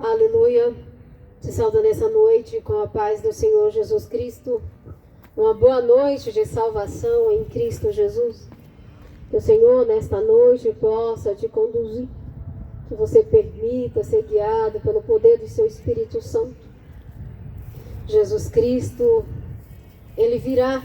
Aleluia. Te saúdo nessa noite com a paz do Senhor Jesus Cristo. Uma boa noite de salvação em Cristo Jesus. Que o Senhor nesta noite possa te conduzir. Que você permita ser guiado pelo poder do seu Espírito Santo. Jesus Cristo, Ele virá.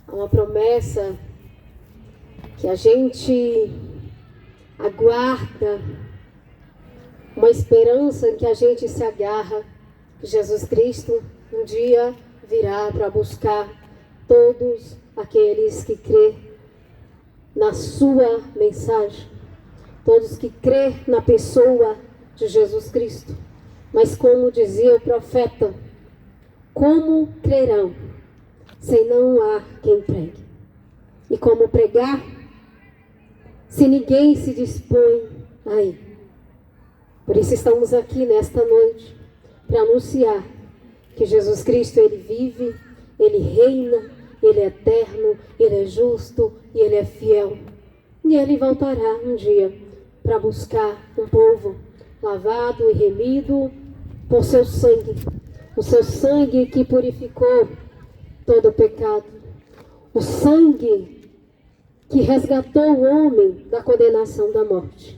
Há uma promessa que a gente aguarda, uma esperança em que a gente se agarra. Jesus Cristo um dia virá para buscar todos aqueles que crê na sua mensagem, todos que crê na pessoa de Jesus Cristo. Mas como dizia o profeta, como crerão se não há quem pregue? E como pregar se ninguém se dispõe aí? Por isso estamos aqui nesta noite para anunciar que Jesus Cristo, Ele vive, Ele reina, Ele é eterno, Ele é justo e Ele é fiel. E Ele voltará um dia para buscar um povo lavado e remido por seu sangue. O seu sangue que purificou todo o pecado. O sangue que resgatou o homem da condenação da morte.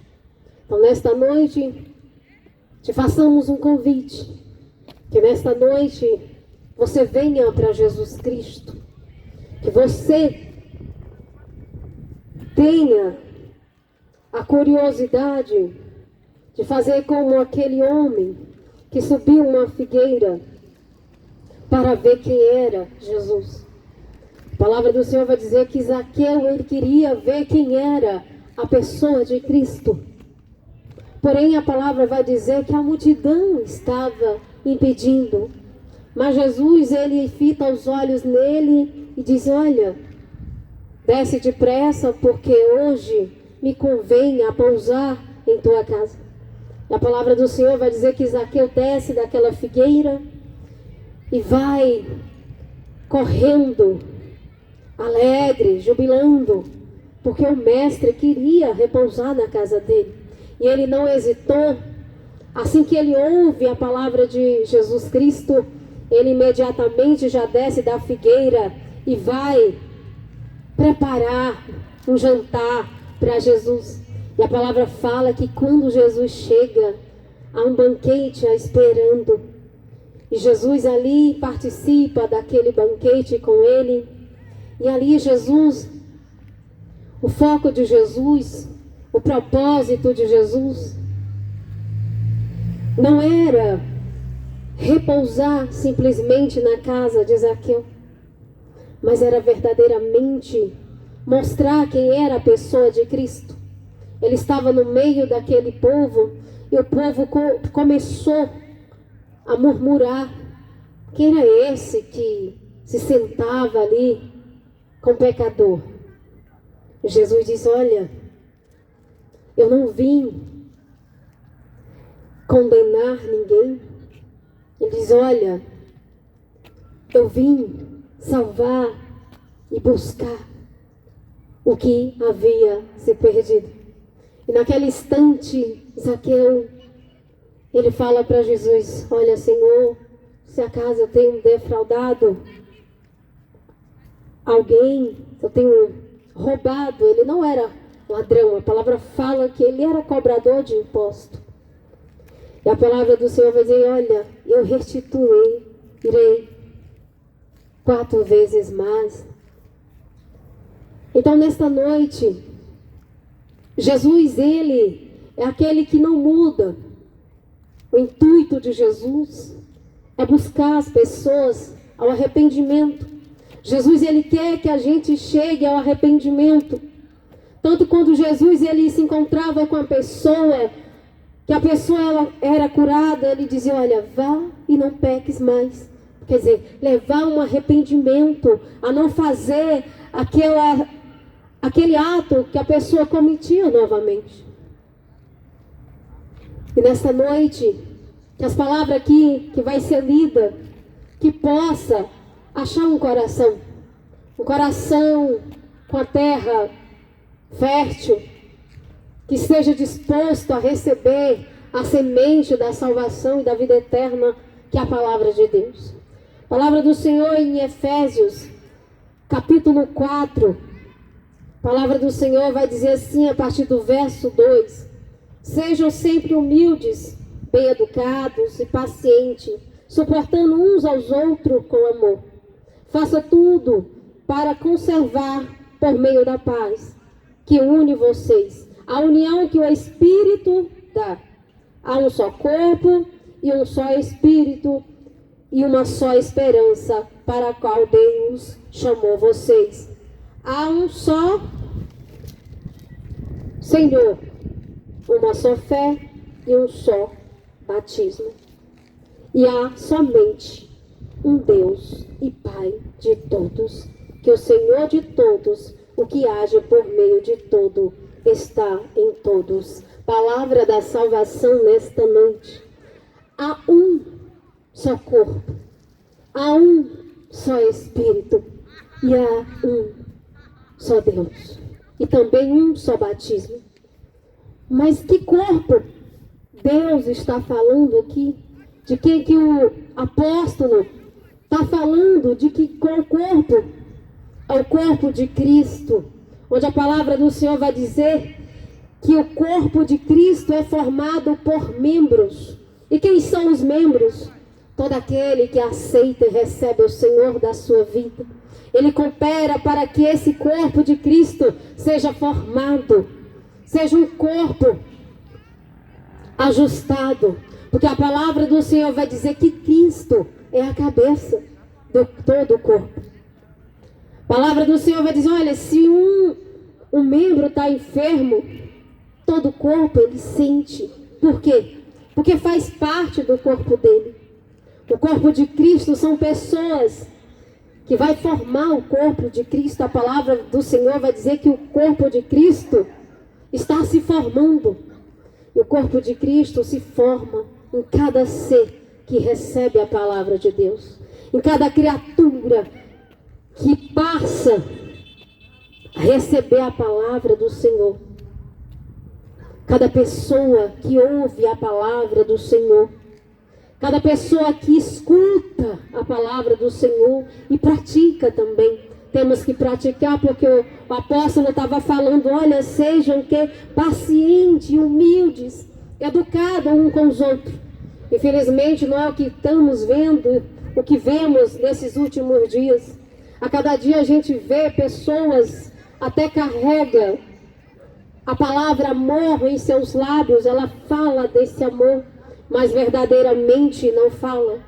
Então, nesta noite, te façamos um convite. Que nesta noite, você venha para Jesus Cristo. Que você tenha a curiosidade de fazer como aquele homem que subiu uma figueira para ver quem era Jesus. A palavra do Senhor vai dizer que Zaqueu, ele queria ver quem era a pessoa de Cristo. Porém, a palavra vai dizer que a multidão estava impedindo. Mas Jesus, ele fita os olhos nele e diz: olha, desce depressa, porque hoje me convém a pousar em tua casa. E a palavra do Senhor vai dizer que Zaqueu desce daquela figueira e vai correndo, alegre, jubilando, porque o mestre queria repousar na casa dele. E ele não hesitou. Assim que ele ouve a palavra de Jesus Cristo, ele imediatamente já desce da figueira e vai preparar um jantar para Jesus. E a palavra fala que quando Jesus chega, há um banquete esperando. E Jesus ali participa daquele banquete com ele. E ali Jesus, o foco de Jesus, o propósito de Jesus, não era repousar simplesmente na casa de Zaqueu, mas era verdadeiramente mostrar quem era a pessoa de Cristo. Ele estava no meio daquele povo e o povo começou a murmurar: quem era esse que se sentava ali com o pecador? Jesus diz: olha, eu não vim condenar ninguém. Ele diz: olha, eu vim salvar e buscar o que havia se perdido. E naquele instante, Zaqueu, ele fala para Jesus: olha, Senhor, se acaso eu tenho defraudado alguém, se eu tenho roubado. Ele não era ladrão, a palavra fala que ele era cobrador de imposto. E a palavra do Senhor vai dizer: olha, eu restituirei 4 vezes mais. Então, nesta noite, Jesus, ele é aquele que não muda. O intuito de Jesus é buscar as pessoas ao arrependimento. Jesus, ele quer que a gente chegue ao arrependimento. Tanto quando Jesus, ele se encontrava com a pessoa, que a pessoa era curada, ele dizia: olha, vá e não peques mais. Quer dizer, levar um arrependimento, a não fazer aquele ato que a pessoa cometia novamente. E nesta noite, que as palavras aqui que vai ser lida, que possa achar um coração com a terra fértil, que esteja disposto a receber a semente da salvação e da vida eterna, que é a palavra de Deus. A palavra do Senhor em Efésios, capítulo 4, a palavra do Senhor vai dizer assim, a partir do verso 2: sejam sempre humildes, bem educados e pacientes, suportando uns aos outros com amor. Faça tudo para conservar por meio da paz, que une vocês, a união que o Espírito dá. Há um só corpo e um só Espírito e uma só esperança para a qual Deus chamou vocês. Há um só Senhor, uma só fé e um só batismo. E há somente um Deus e Pai de todos, que o Senhor de todos, o que age por meio de todo, está em todos. Palavra da salvação nesta noite. Há um só corpo, há um só Espírito e há um só Deus. E também um só batismo. Mas que corpo Deus está falando aqui? De que o apóstolo está falando? De que qual corpo? É o corpo de Cristo, onde a palavra do Senhor vai dizer que o corpo de Cristo é formado por membros. E quem são os membros? Todo aquele que aceita e recebe o Senhor da sua vida. Ele coopera para que esse corpo de Cristo seja formado, seja um corpo ajustado, porque a palavra do Senhor vai dizer que Cristo é a cabeça de todo o corpo. A palavra do Senhor vai dizer, olha, se um membro está enfermo, todo o corpo ele sente. Por quê? Porque faz parte do corpo dele. O corpo de Cristo são pessoas que vai formar o corpo de Cristo. A palavra do Senhor vai dizer que o corpo de Cristo está se formando. E o corpo de Cristo se forma em cada ser que recebe a palavra de Deus. Em cada criatura que passa a receber a palavra do Senhor. Cada pessoa que ouve a palavra do Senhor. Cada pessoa que escuta a palavra do Senhor e pratica também. Temos que praticar, porque o apóstolo estava falando, olha, sejam pacientes, humildes, educados uns com os outros. Infelizmente não é o que estamos vendo, o que vemos nesses últimos dias. A cada dia a gente vê pessoas, até carrega a palavra amor em seus lábios, ela fala desse amor, mas verdadeiramente não fala.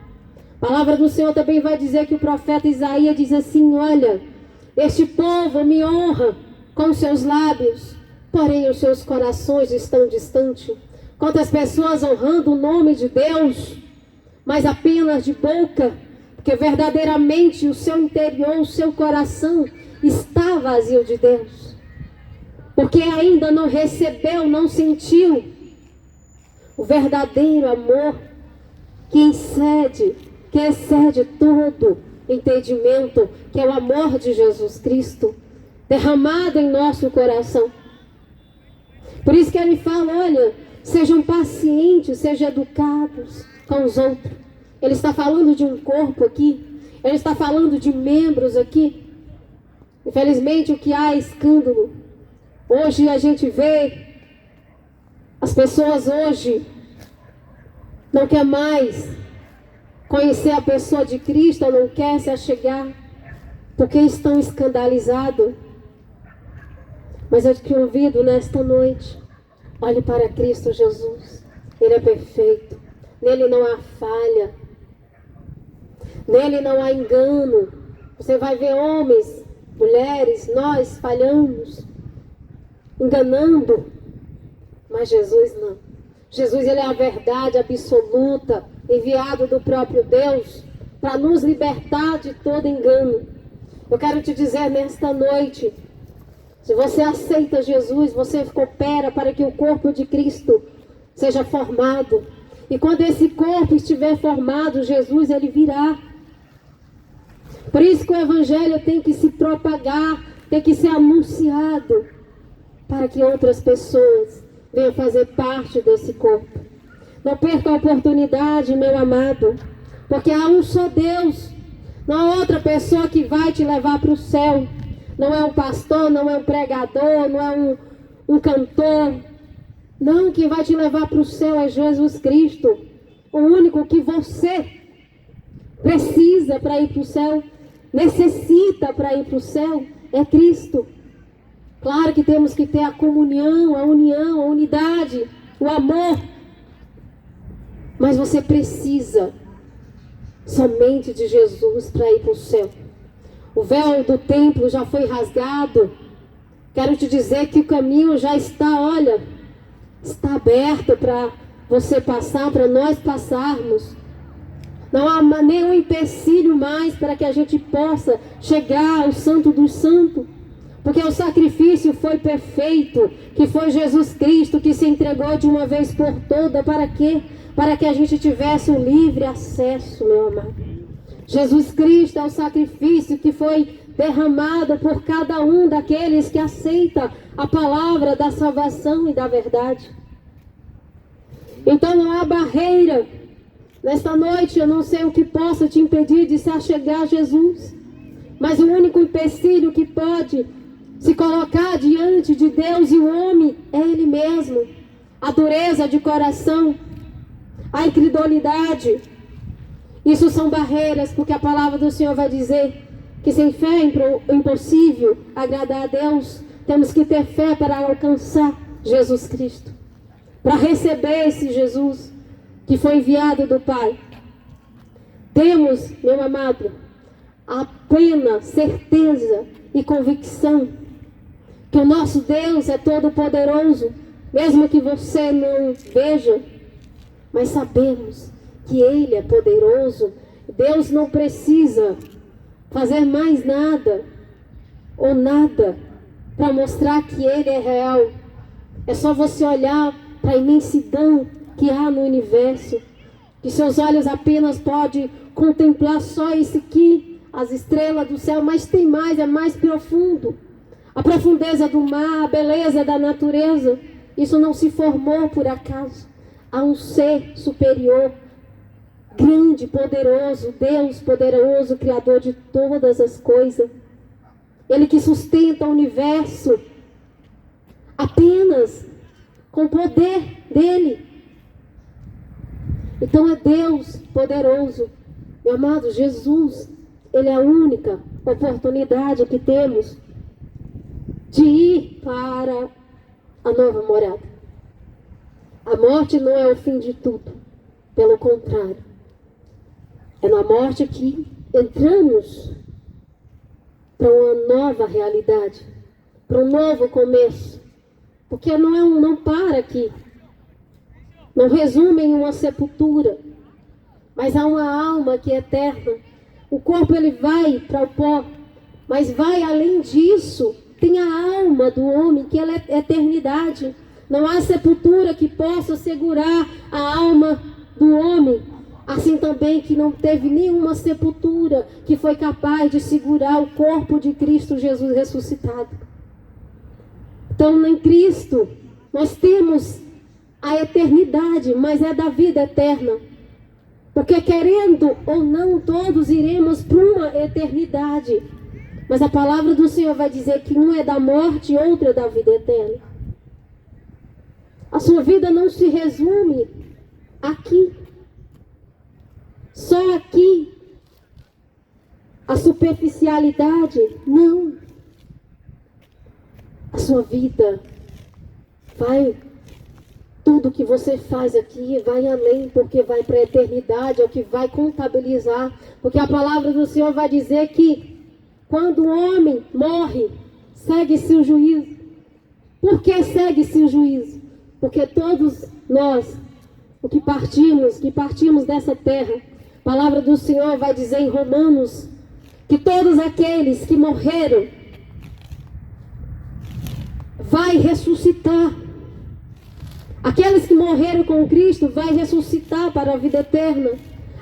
A palavra do Senhor também vai dizer que o profeta Isaías diz assim, olha, este povo me honra com seus lábios, porém os seus corações estão distantes. Quantas pessoas honrando o nome de Deus, mas apenas de boca, porque verdadeiramente o seu interior, o seu coração está vazio de Deus. Porque ainda não recebeu, não sentiu o verdadeiro amor que excede todo entendimento, que é o amor de Jesus Cristo, derramado em nosso coração. Por isso que ele fala, olha, sejam pacientes, sejam educados com os outros. Ele está falando de um corpo aqui, ele está falando de membros aqui. Infelizmente o que há é escândalo. Hoje a gente vê, as pessoas hoje não quer mais conhecer a pessoa de Cristo, ou não quer se achegar, porque estão escandalizados. Mas eu te convido nesta noite, olhe para Cristo Jesus. Ele é perfeito, nele não há falha, nele não há engano. Você vai ver homens, mulheres, nós falhamos, enganando, mas Jesus não. Jesus, ele é a verdade absoluta, enviado do próprio Deus para nos libertar de todo engano. Eu quero te dizer nesta noite, se você aceita Jesus, você coopera para que o corpo de Cristo seja formado. E quando esse corpo estiver formado, Jesus, ele virá. Por isso que o evangelho tem que se propagar, tem que ser anunciado, para que outras pessoas venham fazer parte desse corpo. Não perca a oportunidade, meu amado, porque há um só Deus. Não há outra pessoa que vai te levar para o céu. Não é um pastor, não é um pregador, não é um cantor. Não, quem vai te levar para o céu é Jesus Cristo. O único que você precisa para ir para o céu, necessita para ir para o céu, é Cristo. Claro que temos que ter a comunhão, a união, a unidade, o amor. Mas você precisa somente de Jesus para ir para o céu. O véu do templo já foi rasgado. Quero te dizer que o caminho já está, olha, está aberto para você passar, para nós passarmos. Não há nenhum empecilho mais para que a gente possa chegar ao Santo dos Santos. Porque o sacrifício foi perfeito, que foi Jesus Cristo que se entregou de uma vez por toda. Para quê? Para que a gente tivesse um livre acesso, meu amado. Jesus Cristo é o sacrifício que foi derramado por cada um daqueles que aceita a palavra da salvação e da verdade. Então não há barreira. Nesta noite eu não sei o que possa te impedir de se achegar a Jesus. Mas o único empecilho que pode se colocar diante de Deus e o homem é Ele mesmo. A dureza de coração, a incredulidade. Isso são barreiras, porque a palavra do Senhor vai dizer que sem fé é impossível agradar a Deus. Temos que ter fé para alcançar Jesus Cristo, para receber esse Jesus que foi enviado do Pai. Temos, meu amado, a plena certeza e convicção que o nosso Deus é todo poderoso, mesmo que você não veja, mas sabemos que Ele é poderoso. Deus não precisa fazer mais nada ou nada para mostrar que Ele é real. É só você olhar para a imensidão que há no universo, que seus olhos apenas podem contemplar só isso aqui, as estrelas do céu, mas tem mais, é mais profundo. A profundeza do mar, a beleza da natureza, isso não se formou por acaso. Há um ser superior, grande, poderoso, Deus poderoso, Criador de todas as coisas. Ele que sustenta o universo apenas com o poder dele. Então é Deus poderoso. Meu amado, Jesus, Ele é a única oportunidade que temos de ir para a nova morada. A morte não é o fim de tudo. Pelo contrário. É na morte que entramos para uma nova realidade, para um novo começo. Porque não para aqui. Não resume em uma sepultura, mas há uma alma que é eterna. O corpo ele vai para o pó, mas vai além disso. Tem a alma do homem, que ela é eternidade. Não há sepultura que possa segurar a alma do homem. Assim também que não teve nenhuma sepultura que foi capaz de segurar o corpo de Cristo Jesus ressuscitado. Então, em Cristo, nós temos a eternidade, mas é da vida eterna. Porque querendo ou não, todos iremos para uma eternidade. Mas a palavra do Senhor vai dizer que um é da morte e outro é da vida eterna. A sua vida não se resume aqui. Só aqui. A superficialidade, não. A sua vida vai, tudo que você faz aqui vai além, porque vai para a eternidade, é o que vai contabilizar. Porque a palavra do Senhor vai dizer que quando o homem morre, segue-se o juízo. Por que segue-se o juízo? Porque todos nós, que partimos dessa terra, a palavra do Senhor vai dizer em Romanos, que todos aqueles que morreram, vai ressuscitar. Aqueles que morreram com Cristo, vai ressuscitar para a vida eterna.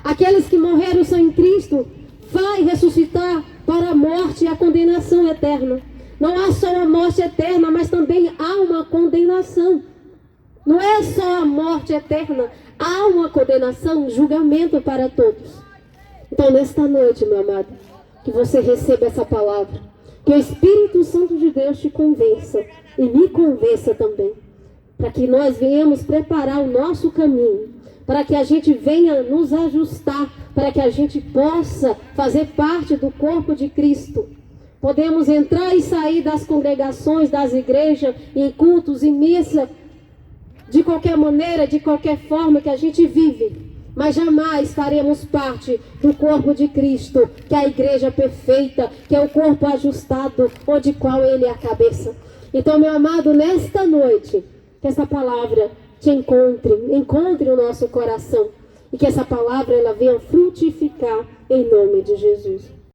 Aqueles que morreram sem Cristo, vai ressuscitar para a morte e a condenação eterna. Não há só a morte eterna, mas também há uma condenação. Não é só a morte eterna, Há uma condenação, um julgamento para todos. Então, nesta noite, meu amado, que você receba essa palavra. Que o Espírito Santo de Deus te convença e me convença também. Para que nós venhamos preparar o nosso caminho. Para que a gente venha nos ajustar. Para que a gente possa fazer parte do corpo de Cristo. Podemos entrar e sair das congregações, das igrejas, em cultos, em missa, de qualquer maneira, de qualquer forma que a gente vive. Mas jamais faremos parte do corpo de Cristo, que é a igreja perfeita, que é o corpo ajustado, onde qual Ele é a cabeça. Então, meu amado, nesta noite, que essa palavra te encontre o nosso coração, e que essa palavra ela venha frutificar em nome de Jesus.